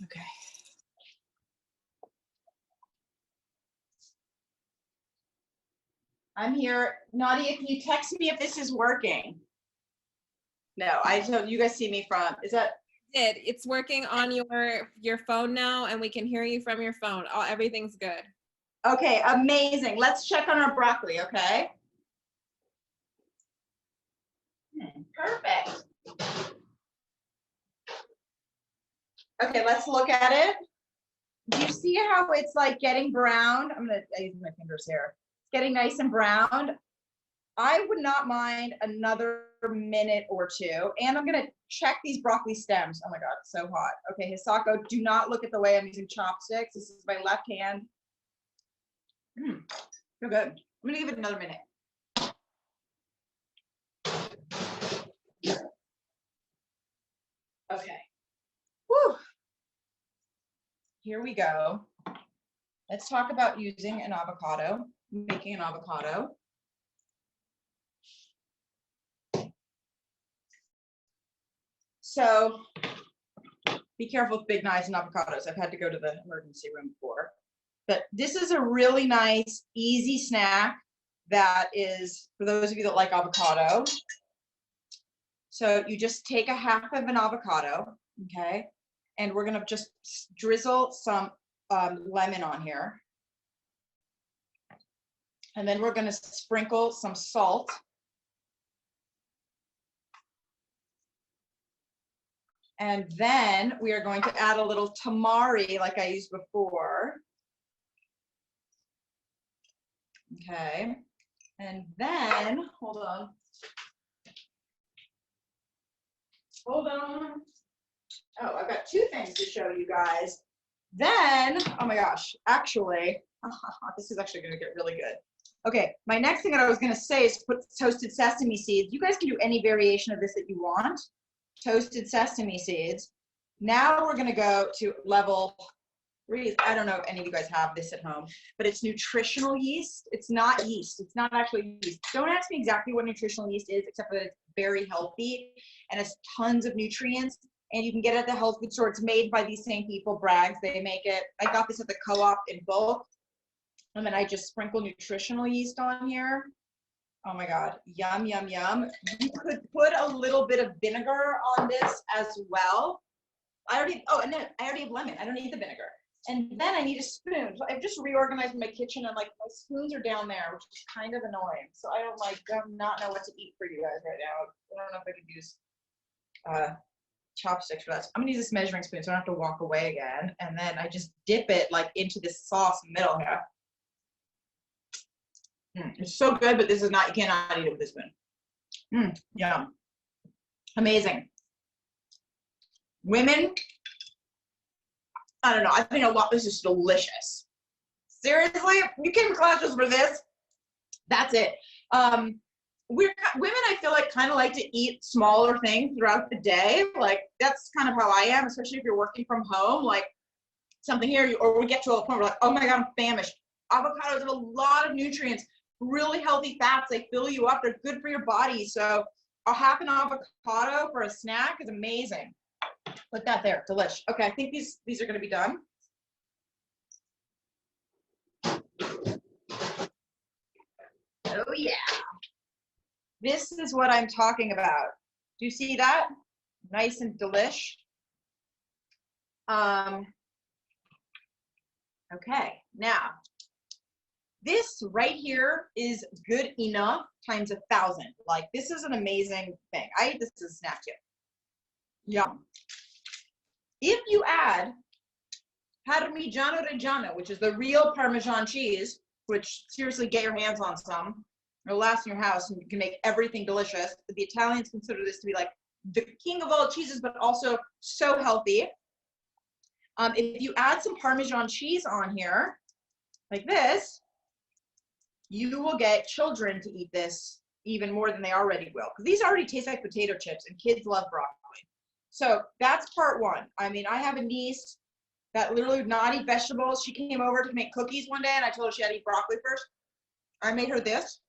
Okay. I'm here. Nadia, can you text me if this is working? No, I told you guys see me from, is that? It's working on your phone now, and we can hear you from your phone. Everything's good. Okay, amazing. Let's check on our broccoli, okay? Perfect. Okay, let's look at it. Do you see how it's like getting brown? I use my fingers here. It's getting nice and browned. I would not mind another minute or two. And I'm gonna check these broccoli stems. Oh my God, it's so hot. Okay, Hisako, do not look at the way I'm using chopsticks. This is my left hand. Feel good. I'm gonna give it another minute. Okay. Whew. Here we go. Let's talk about using an avocado, making an avocado. So be careful with big knives and avocados. I've had to go to the emergency room before. But this is a really nice, easy snack that is for those of you that like avocado. So you just take a half of an avocado, okay? And we're gonna just drizzle some lemon on here. And then we're gonna sprinkle some salt. And then we are going to add a little tamari like I used before. Okay, and then, hold on. Oh, I've got two things to show you guys. Then, oh my gosh, actually, this is actually gonna get really good. Okay, my next thing that I was gonna say is put toasted sesame seeds. You guys can do any variation of this that you want. Toasted sesame seeds. Now we're gonna go to level 3. I don't know if any of you guys have this at home, but it's nutritional yeast. It's not yeast. It's not actually yeast. Don't ask me exactly what nutritional yeast is, except that it's very healthy and has tons of nutrients. And you can get it at the health food store. It's made by these same people, Bragg's. They make it. I got this at the co-op in bulk. And then I just sprinkle nutritional yeast on here. Oh my God, yum, yum, yum. You could put a little bit of vinegar on this as well. And then I already have lemon. I don't need the vinegar. And then I need a spoon. So I've just reorganized my kitchen and like my spoons are down there, which is kind of annoying. So I do not know what to eat for you guys right now. I don't know if I could use chopsticks for that. So I'm gonna use this measuring spoon so I don't have to walk away again. And then I just dip it like into this sauce in the middle here. It's so good, but this is not, you cannot eat it with a spoon. Yum. Amazing. Women, I don't know, I think this is delicious. Seriously, you came to class just for this? That's it. Women, I feel like, kind of like to eat smaller things throughout the day. Like, that's kind of how I am, especially if you're working from home. Like, something here, or we get to a point where we're like, oh my God, I'm famished. avocados have a lot of nutrients, really healthy fats. They fill you up. They're good for your body. So a half an avocado for a snack is amazing. Put that there. Delish. Okay, I think these are going to be done. Oh yeah. This is what I'm talking about. Do you see that? Nice and delish. Okay, now this right here is good enough times 1,000. Like, this is an amazing thing. I eat this as a snack too. Yum. If you add Parmigiano Reggiano, which is the real Parmesan cheese, which seriously, get your hands on some. It'll last in your house and you can make everything delicious. The Italians consider this to be like the king of all cheeses, but also so healthy. If you add some Parmesan cheese on here, like this, you will get children to eat this even more than they already will. Because these already taste like potato chips and kids love broccoli. So that's part one. I mean, I have a niece that literally would not eat vegetables. She came over to make cookies one day and I told her she had to eat broccoli first. I made her this.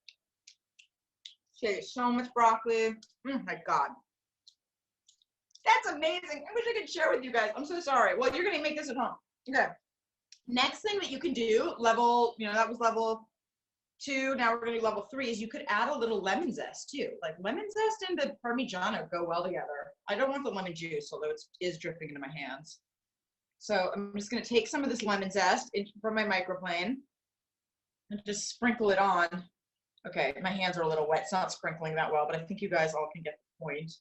She ate so much broccoli. My God. That's amazing. I wish I could share with you guys. I'm so sorry. Well, you're gonna make this at home. Okay. Next thing that you can do, level, that was level 2. Now we're gonna do level 3, is you could add a little lemon zest too. Like lemon zest and the Parmigiano go well together. I don't want the lemon juice, although it is dripping into my hands. So I'm just gonna take some of this lemon zest from my microplane and just sprinkle it on. Okay, my hands are a little wet. It's not sprinkling that well, but I think you guys all can get the point.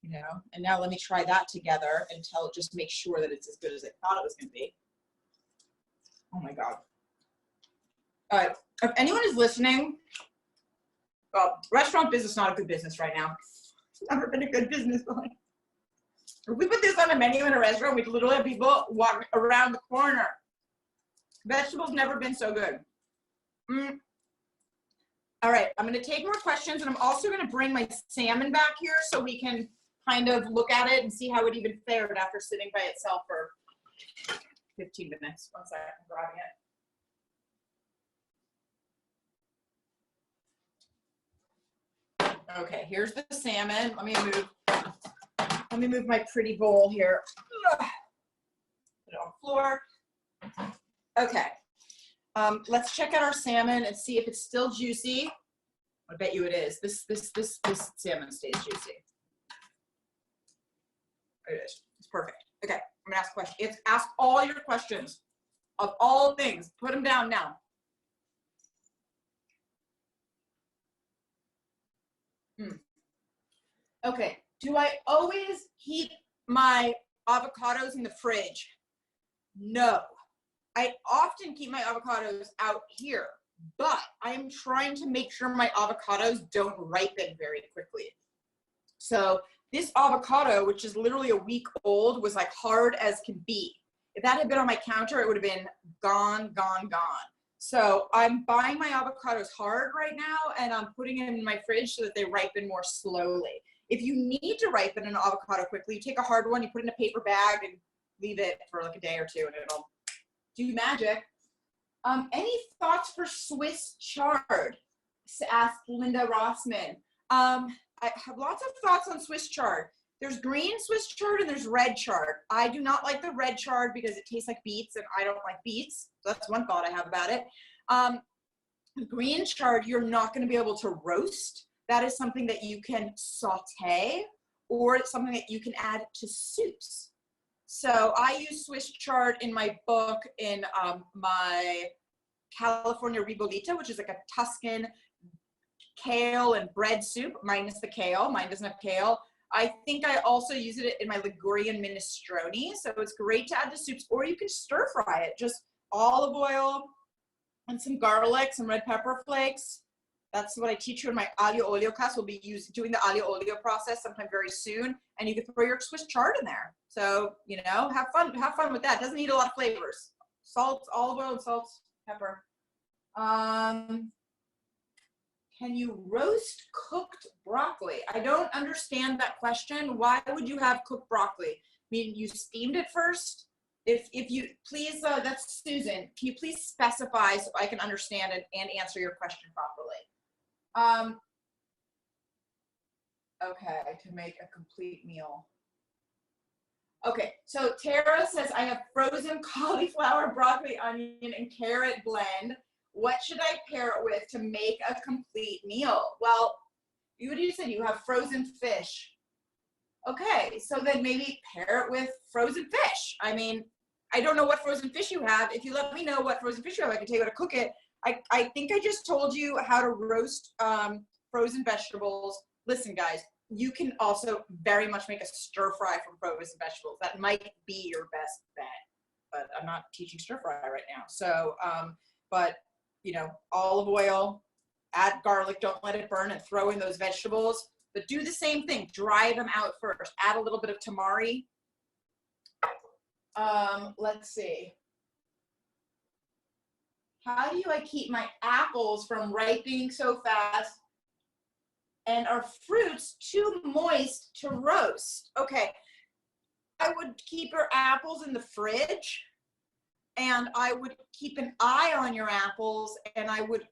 And now let me try that together until just make sure that it's as good as I thought it was going to be. Oh my God. All right, if anyone is listening, restaurant business is not a good business right now. It's never been a good business. If we put this on a menu in a restaurant, we'd literally have people walk around the corner. Vegetables never been so good. All right, I'm going to take more questions, and I'm also going to bring my salmon back here so we can kind of look at it and see how it even fared after sitting by itself for 15 minutes. One second, I'm grabbing it. Okay, here's the salmon. Let me move my pretty bowl here. Put it on the floor. Okay. Let's check out our salmon and see if it's still juicy. I bet you it is. This salmon stays juicy. It is. It's perfect. Okay, I'm gonna ask questions. Ask all your questions of all things. Put them down now. Okay, do I always keep my avocados in the fridge? No. I often keep my avocados out here, but I am trying to make sure my avocados don't ripen very quickly. So this avocado, which is literally a week old, was like hard as can be. If that had been on my counter, it would have been gone, gone, gone. So I'm buying my avocados hard right now, and I'm putting them in my fridge so that they ripen more slowly. If you need to ripen an avocado quickly, you take a hard one, you put it in a paper bag and leave it for like a day or two, and it'll do magic. Any thoughts for Swiss chard? Asked Linda Rossman. I have lots of thoughts on Swiss chard. There's green Swiss chard and there's red chard. I do not like the red chard because it tastes like beets, and I don't like beets. That's one thought I have about it. Green chard, you're not going to be able to roast. That is something that you can saute, or it's something that you can add to soups. So I use Swiss chard in my book in my California ribollita, which is like a Tuscan kale and bread soup, minus the kale. Mine doesn't have kale. I think I also use it in my Ligurian minestrone. So it's great to add to soups, or you can stir fry it. Just olive oil and some garlic, some red pepper flakes. That's what I teach you in my aglio olio class. We'll be doing the aglio olio process sometime very soon. And you can throw your Swiss chard in there. So, have fun with that. It doesn't need a lot of flavors. Salt, olive oil, and salt, pepper. Can you roast cooked broccoli? I don't understand that question. Why would you have cooked broccoli? I mean, you steamed it first. if you please, that's Susan. Can you please specify so I can understand and answer your question properly? Okay, to make a complete meal. Okay, so Tara says, I have frozen cauliflower, broccoli, onion, and carrot blend. What should I pair it with to make a complete meal? Well, you said you have frozen fish. Okay, so then maybe pair it with frozen fish. I mean, I don't know what frozen fish you have. If you let me know what frozen fish you have, I can tell you how to cook it. I think I just told you how to roast frozen vegetables. Listen, guys, you can also very much make a stir fry from frozen vegetables. That might be your best bet, but I'm not teaching stir fry right now. So, but you know, olive oil, add garlic, don't let it burn, and throw in those vegetables. But do the same thing, dry them out first. Add a little bit of tamari. Let's see. How do I keep my apples from ripening so fast and our fruits too moist to roast? Okay, I would keep your apples in the fridge, and I would keep an eye on your apples, and I would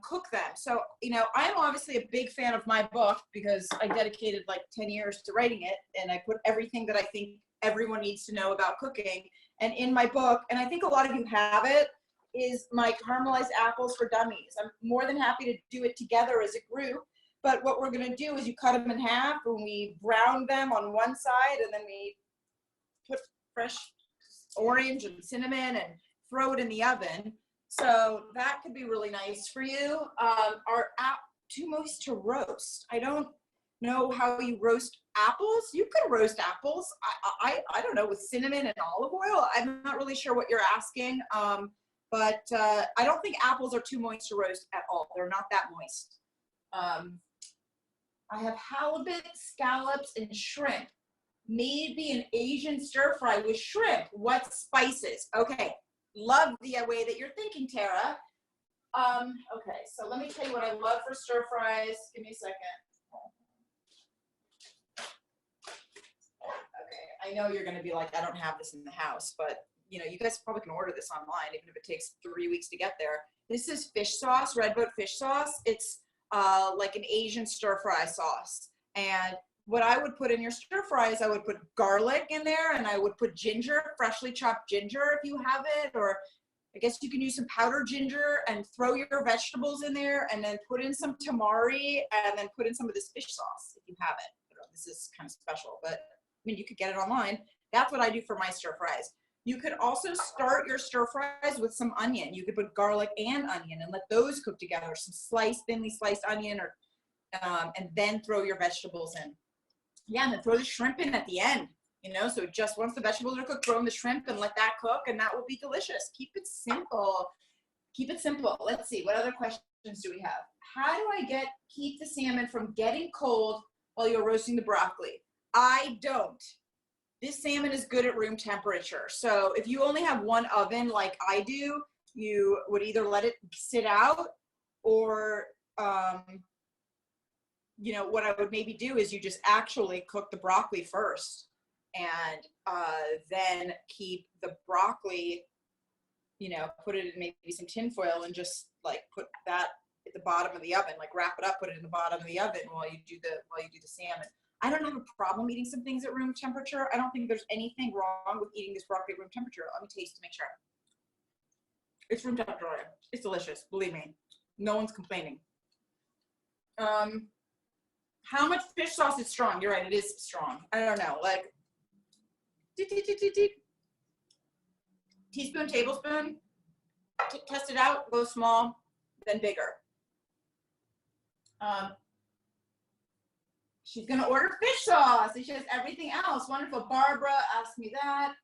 cook them. So, you know, I'm obviously a big fan of my book because I dedicated like 10 years to writing it, and I put everything that I think everyone needs to know about cooking. And in my book, and I think a lot of you have it, is my caramelized apples for dummies. I'm more than happy to do it together as a group. But what we're gonna do is you cut them in half, and we brown them on one side, and then we put fresh orange and cinnamon and throw it in the oven. So that could be really nice for you. Are too moist to roast? I don't know how you roast apples. You could roast apples. I don't know, with cinnamon and olive oil. I'm not really sure what you're asking. But I don't think apples are too moist to roast at all. They're not that moist. I have halibut, scallops, and shrimp. Maybe an Asian stir fry with shrimp. What spices? Okay, love the way that you're thinking, Tara. Okay, so let me tell you what I love for stir fries. Give me a second. Okay, I know you're gonna be like, I don't have this in the house, but you know, you guys probably can order this online, even if it takes 3 weeks to get there. This is fish sauce, red boat fish sauce. It's like an Asian stir fry sauce. And what I would put in your stir fries, I would put garlic in there, and I would put ginger, freshly chopped ginger if you have it, or I guess you can use some powdered ginger, and throw your vegetables in there, and then put in some tamari, and then put in some of this fish sauce if you have it. This is kind of special, but I mean, you could get it online. That's what I do for my stir fries. You could also start your stir fries with some onion. You could put garlic and onion and let those cook together. Some thinly sliced onion, or and then throw your vegetables in. Yeah, and then throw the shrimp in at the end. You know, so just once the vegetables are cooked, throw in the shrimp and let that cook, and that will be delicious. Keep it simple. Keep it simple. Let's see, what other questions do we have? How do I keep the salmon from getting cold while you're roasting the broccoli? I don't. This salmon is good at room temperature. So if you only have one oven like I do, you would either let it sit out, or, you know, what I would maybe do is you just actually cook the broccoli first, and then keep the broccoli, you know, put it in maybe some tin foil, and just like put that at the bottom of the oven, like wrap it up, put it in the bottom of the oven while you do the salmon. I don't have a problem eating some things at room temperature. I don't think there's anything wrong with eating this broccoli at room temperature. Let me taste to make sure. It's room temperature. It's delicious. Believe me. No one's complaining. How much fish sauce is strong? You're right. It is strong. I don't know. Like, teaspoon, tablespoon. Test it out. Go small, then bigger. She's going to order fish sauce. She has everything else. Wonderful. Barbara asked me that.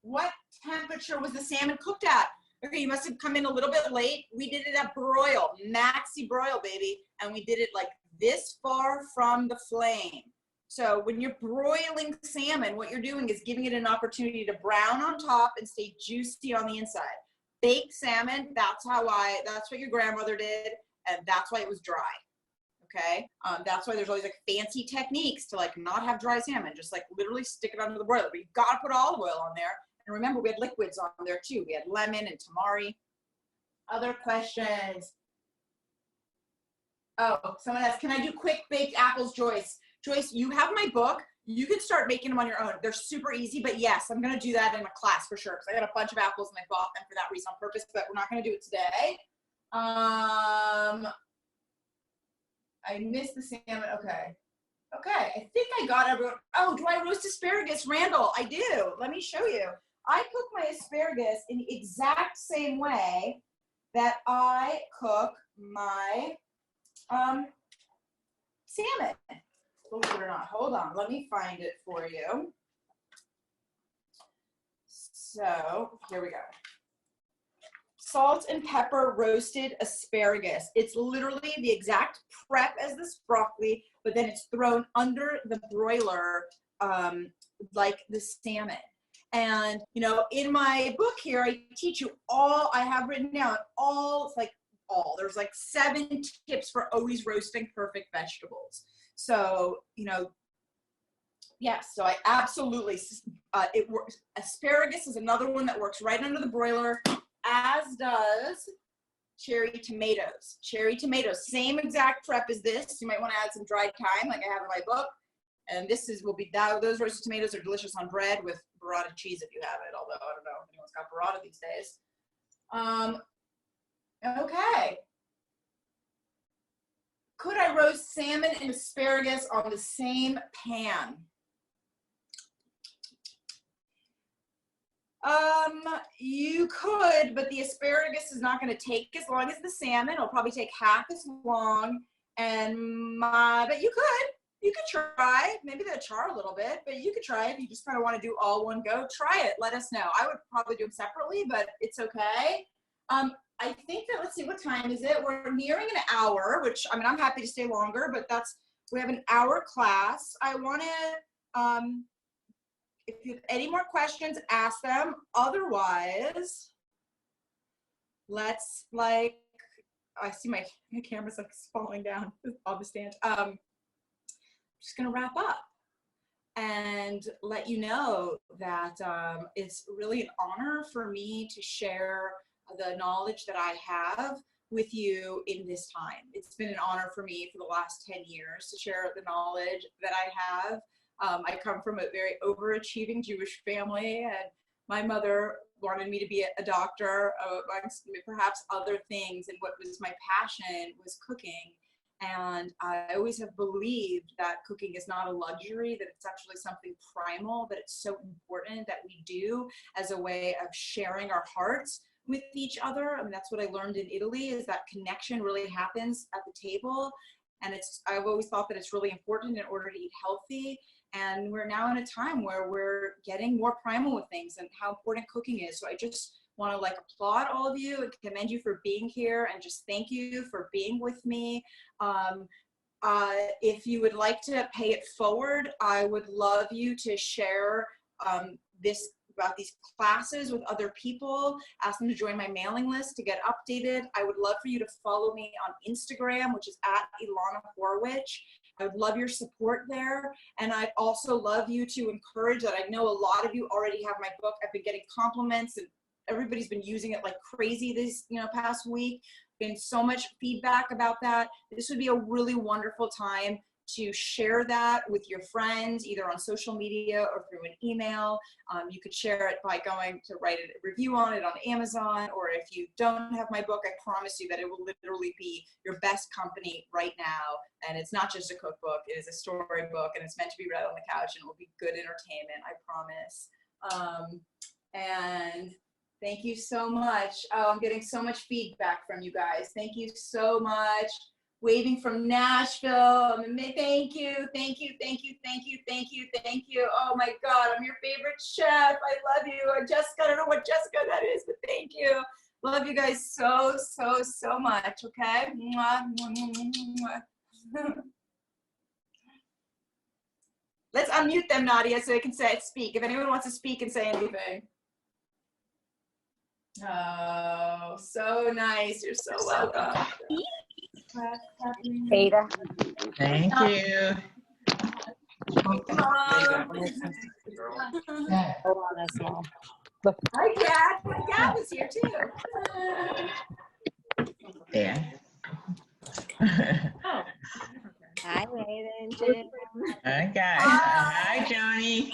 What temperature was the salmon cooked at? Okay, you must have come in a little bit late. We did it at broil, maxi broil, baby. And we did it like this far from the flame. So when you're broiling salmon, what you're doing is giving it an opportunity to brown on top and stay juicy on the inside. Baked salmon, that's what your grandmother did. And that's why it was dry. Okay, that's why there's all these like fancy techniques to like not have dry salmon. Just like literally stick it under the broiler. But you've got to put olive oil on there, And remember, we had liquids on there too. We had lemon and tamari. Other questions? Oh, someone asked, can I do quick baked apples, Joyce? Joyce, you have my book. You can start making them on your own. They're super easy, but yes, I'm going to do that in a class for sure, because I got a bunch of apples and I bought them for that reason on purpose, but we're not going to do it today. I missed the salmon. Okay. Okay, I think I got everyone. Oh, do I roast asparagus? Randall, I do. Let me show you. I cook my asparagus in the exact same way that I cook my salmon. Believe it or not. Hold on, let me find it for you. So, here we go. Salt and pepper roasted asparagus. It's literally the exact prep as this broccoli, but then it's thrown under the broiler like the salmon. And, you know, in my book here, I teach you all, I have written down all, it's like all, there's like 7 tips for always roasting perfect vegetables. So, you know, yes, so I absolutely, it works. Asparagus is another one that works right under the broiler, as does cherry tomatoes. Cherry tomatoes, same exact prep as this. You might want to add some dried thyme like I have in my book. And this will be, those roasted tomatoes are delicious on bread with burrata cheese if you have it, although I don't know if anyone's got burrata these days. Okay. Could I roast salmon and asparagus on the same pan? You could, but the asparagus is not going to take as long as the salmon. It'll probably take half as long. But you could try. Maybe they'll char a little bit, but you could try if you just kind of want to do all one go. Try it. Let us know. I would probably do them separately, but it's okay. I think that, let's see, what time is it? We're nearing an hour, which, I mean, I'm happy to stay longer, but we have an hour class. I want to, if you have any more questions, ask them. Otherwise, let's I see my camera's like falling down on the stand. I'm just gonna wrap up and let you know that it's really an honor for me to share the knowledge that I have with you in this time. It's been an honor for me for the last 10 years to share the knowledge that I have. I come from a very overachieving Jewish family, and my mother wanted me to be a doctor, amongst perhaps other things, and what was my passion was cooking. And I always have believed that cooking is not a luxury, that it's actually something primal, that it's so important that we do as a way of sharing our hearts with each other. I mean, that's what I learned in Italy, is that connection really happens at the table. And I've always thought that it's really important in order to eat healthy. And we're now in a time where we're getting more primal with things and how important cooking is. So I just want to applaud all of you and commend you for being here, and just thank you for being with me. If you would like to pay it forward, I would love you to share about these classes with other people. Ask them to join my mailing list to get updated. I would love for you to follow me on Instagram, which is at Elana Horwich. I would love your support there. And I'd also love you to encourage that. I know a lot of you already have my book. I've been getting compliments, and everybody's been using it like crazy this past week. Been so much feedback about that. This would be a really wonderful time to share that with your friends, either on social media or through an email. You could share it by going to write a review on it on Amazon, or if you don't have my book, I promise you that it will literally be your best company right now. And it's not just a cookbook, it is a storybook, and it's meant to be read on the couch, and it will be good entertainment, I promise. And thank you so much. Oh, I'm getting so much feedback from you guys. Thank you so much. Waving from Nashville. Thank you, thank you, thank you, thank you, thank you, thank you. Oh my God, I'm your favorite chef. I love you. Jessica, I don't know what Jessica that is, but thank you. Love you guys so, so, so much, okay? Mwah, mwah, mwah, mwah. Let's unmute them, Nadia, so they can speak. If anyone wants to speak and say anything. Oh, so nice. You're so welcome. Ada. Thank you. Hold on a second. Hi, Dad. Dad was here too. Yeah. Oh. Hi, Raven, Jim. Okay. Hi, Johnny.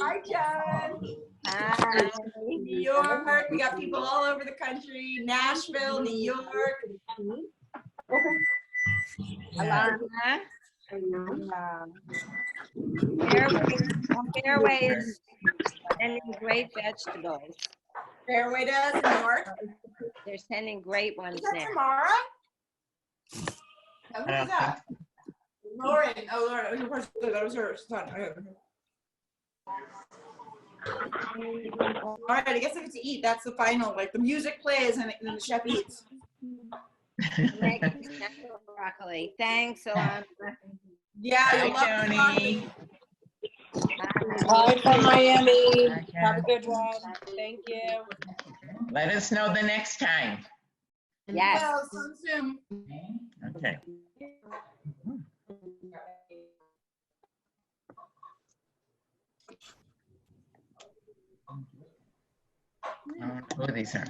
Hi, John. Hi. New York. We got people all over the country. Nashville, New York. Elana. Fairway is sending great vegetables. Fairway does in New York. They're sending great ones Is that now. Tamara? Now, who is that? Lauren. Oh, Lauren. Of course, that was her son. All right, I guess I get to eat. That's the final. Like the music plays and then the chef eats. Broccoli. Thanks, Elana. Yeah, you'll love Hi, the Johnny. Bye from Miami. Okay. Have a good one. Thank you. Let us know the next time. Yes. Well, soon. Okay. Who are these are?